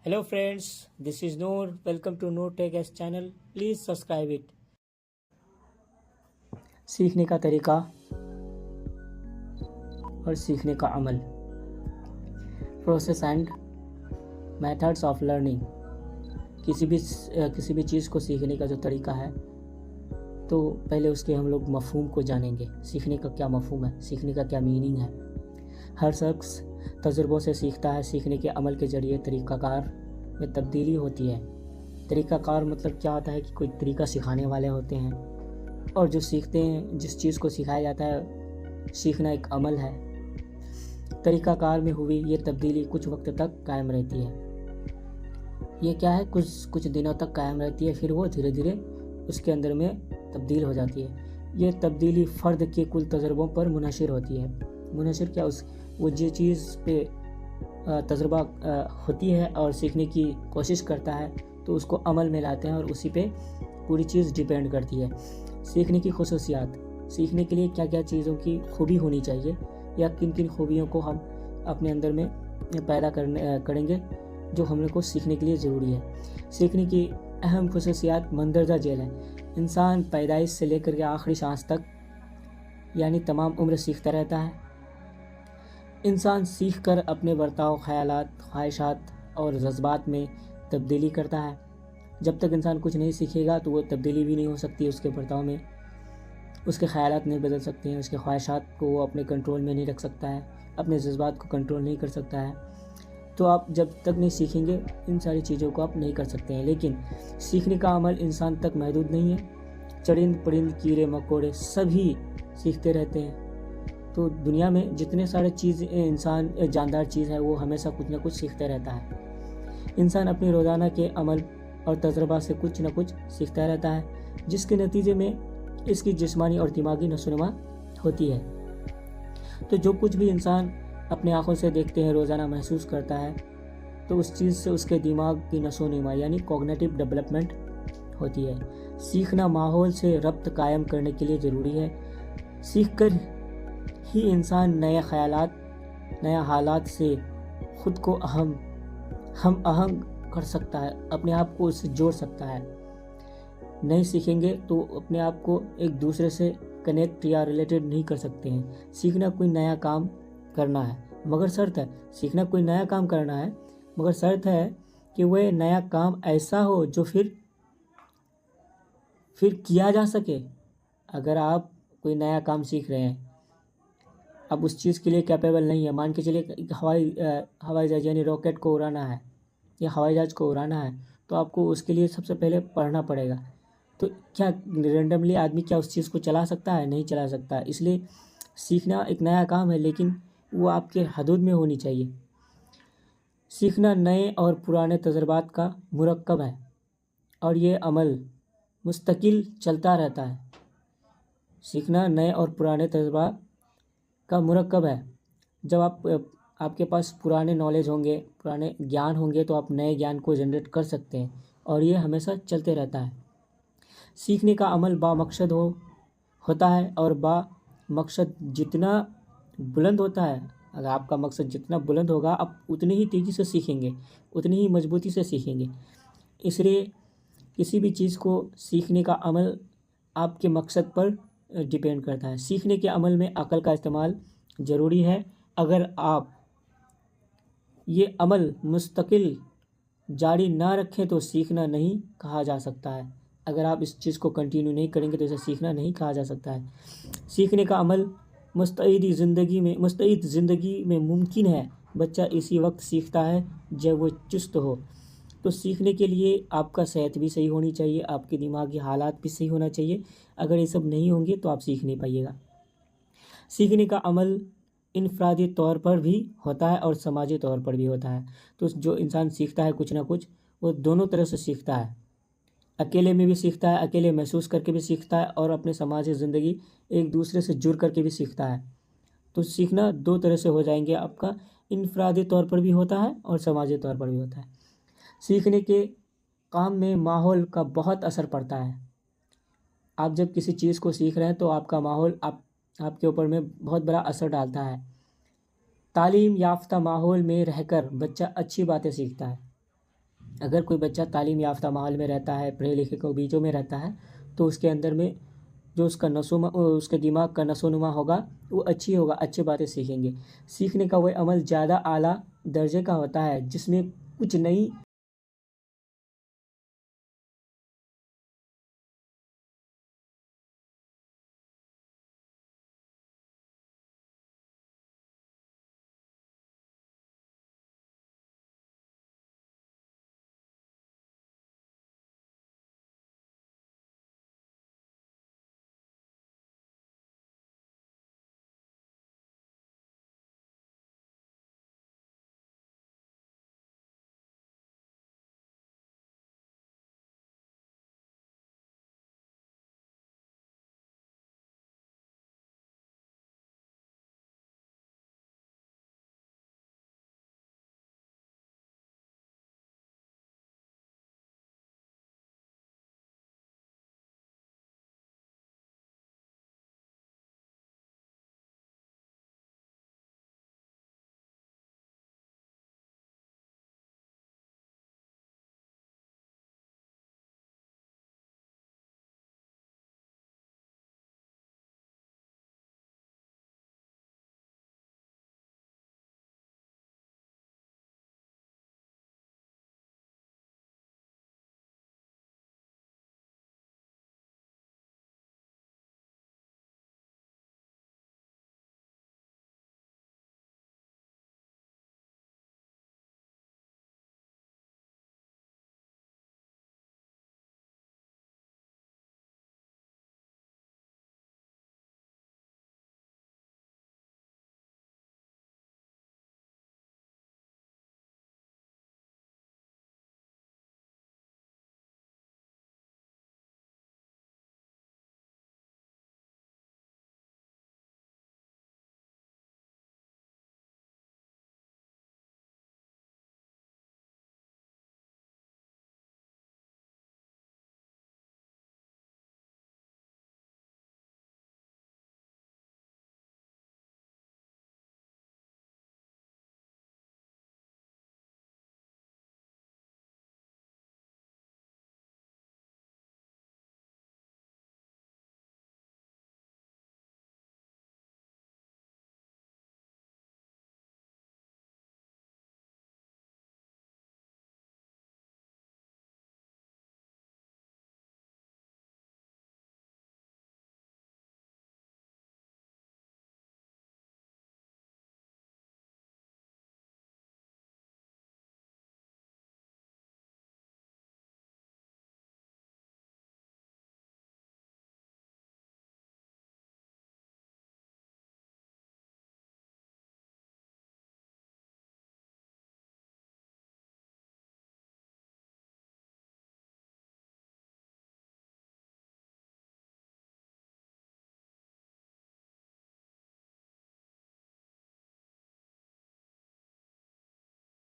Hello friends, this is Noor. Welcome to Noor Tech S channel. Please subscribe it. सीखने का तरीका और सीखने का अमल, process and methods of learning. किसी भी चीज़ को सीखने का जो तरीका है, तो पहले उसके हम लोग मफ़हूम को जानेंगे। सीखने का क्या मफ़हूम है, सीखने का क्या मीनिंग है। हर शख्स तजुर्बों से सीखता है। सीखने के अमल के जरिए तरीक़ाकार में तब्दीली होती है। तरीक़ाकार मतलब क्या होता है कि कोई तरीका सिखाने वाले होते हैं, और जो सीखते हैं, जिस चीज़ को सिखाया जाता है, सीखना एक अमल है। तरीक़ाकार में हुई ये तब्दीली कुछ वक्त तक कायम रहती है। ये क्या है, कुछ दिनों तक कायम रहती है, फिर वो धीरे धीरे उसके अंदर में तब्दील हो जाती है। ये तब्दीली फ़र्द के कुल तजुर्बों पर मुनहसर होती है। मुनहसर क्या, वो जिस चीज़ पे तजुर्बा होती है और सीखने की कोशिश करता है, तो उसको अमल में लाते हैं और उसी पे पूरी चीज़ डिपेंड करती है। सीखने की खुसूसियात, सीखने के लिए क्या क्या चीज़ों की खूबी होनी चाहिए, या किन किन खूबियों को हम अपने अंदर में पैदा करेंगे जो हम को सीखने के लिए ज़रूरी है। सीखने की अहम खुसूसियात मंदरजा झेल है। इंसान पैदाइश से लेकर के आखिरी सांस तक, यानी तमाम उम्र सीखता रहता है। इंसान सीख कर अपने बर्ताव, ख्यालात, ख्वाहिशात और जज्बात में तब्दीली करता है। जब तक इंसान कुछ नहीं सीखेगा तो वो तब्दीली भी नहीं हो सकती उसके बर्ताव में। उसके ख्यालात नहीं बदल सकते हैं, उसके ख्वाहिशात को वो अपने कंट्रोल में नहीं रख सकता है, अपने जज्बात को कंट्रोल नहीं कर सकता है। तो आप जब तक नहीं सीखेंगे, इन सारी चीज़ों को आप नहीं कर सकते हैं। लेकिन सीखने का अमल इंसान तक महदूद नहीं है। चरिंद परिंद, कीड़े मकोड़े सभी सीखते रहते हैं। तो दुनिया में जितने सारे चीज़ इंसान जानदार चीज़ है, वो हमेशा कुछ ना कुछ सीखते रहता है। इंसान अपने रोज़ाना के अमल और तजर्बा से कुछ ना कुछ सीखता रहता है, जिसके नतीजे में इसकी जिस्मानी और दिमागी नशोनुमा होती है। तो जो कुछ भी इंसान अपने आँखों से देखते हैं, रोज़ाना महसूस करता है, तो उस चीज़ से उसके दिमाग की नशोनुमा यानी कॉग्निटिव डेवलपमेंट होती है। सीखना माहौल से रब्त कायम करने के लिए ज़रूरी है। सीख कर ही इंसान नए ख़यालात, नया हालात से ख़ुद को हम आहंग कर सकता है, अपने आप को उससे जोड़ सकता है। नहीं सीखेंगे तो अपने आप को एक दूसरे से कनेक्ट या रिलेटेड नहीं कर सकते हैं। सीखना कोई नया काम करना है, मगर शर्त है, सीखना कोई नया काम करना है, मगर शर्त है कि वह नया काम ऐसा हो जो फिर किया जा सके। अगर आप कोई नया काम सीख रहे हैं, अब उस चीज़ के लिए कैपेबल नहीं है, मान के चलिए हवाई जहाज यानी रॉकेट को उड़ाना है या हवाई जहाज को उड़ाना है, तो आपको उसके लिए सबसे पहले पढ़ना पड़ेगा। तो क्या रेंडमली आदमी क्या उस चीज़ को चला सकता है? नहीं चला सकता। इसलिए सीखना एक नया काम है, लेकिन वो आपके हदूद में होनी चाहिए। सीखना नए और पुराने तजर्बात का मुरक्कब है, और ये अमल मुस्तकिल चलता रहता है। सीखना नए और पुराने तजर्बात का मुरक्कब है। जब आपके पास पुराने नॉलेज होंगे, पुराने ज्ञान होंगे, तो आप नए ज्ञान को जनरेट कर सकते हैं, और ये हमेशा चलते रहता है। सीखने का अमल बामकसद होता है, और बामकसद जितना बुलंद होता है, अगर आपका मकसद जितना बुलंद होगा, आप उतनी ही तेज़ी से सीखेंगे, उतनी ही मजबूती से सीखेंगे। इसलिए किसी भी चीज़ को सीखने का अमल आपके मकसद पर डिपेंड करता है। सीखने के अमल में अक़ल का इस्तेमाल ज़रूरी है। अगर आप ये अमल मुस्तकिल जारी ना रखें तो सीखना नहीं कहा जा सकता है। अगर आप इस चीज़ को कंटिन्यू नहीं करेंगे तो इसे सीखना नहीं कहा जा सकता है। सीखने का अमल मुस्तैद ज़िंदगी में मुमकिन है। बच्चा इसी वक्त सीखता है जब वो चुस्त हो। तो सीखने के लिए आपका सेहत भी सही होनी चाहिए, आपके दिमागी हालात भी सही होना चाहिए। अगर ये सब नहीं होंगे तो आप सीख नहीं पाइएगा। सीखने का अमल इनफरादी तौर पर भी होता है और समाजी तौर पर भी होता है। तो जो इंसान सीखता है कुछ ना कुछ, वो दोनों तरह से सीखता है। अकेले में भी सीखता है, अकेले महसूस करके भी सीखता है, और अपने समाजी ज़िंदगी एक दूसरे से जुड़ करके भी सीखता है। तो सीखना दो तरह से हो जाएंगे, आपका इनफरादी तौर पर भी होता है और समाजी तौर पर भी होता है। सीखने के काम में माहौल का बहुत असर पड़ता है। आप जब किसी चीज़ को सीख रहे हैं तो आपका माहौल आपके ऊपर में बहुत बड़ा असर डालता है। तालीम याफ्ता माहौल में रहकर बच्चा अच्छी बातें सीखता है। अगर कोई बच्चा तालीम याफ्ता माहौल में रहता है, पढ़े लिखे को बीचों में रहता है, तो उसके अंदर में जो उसके दिमाग का नशोनुमा होगा वो अच्छी होगा, अच्छी बातें सीखेंगे। सीखने का वह अमल ज़्यादा आला दर्जे का होता है, जिसमें कुछ नई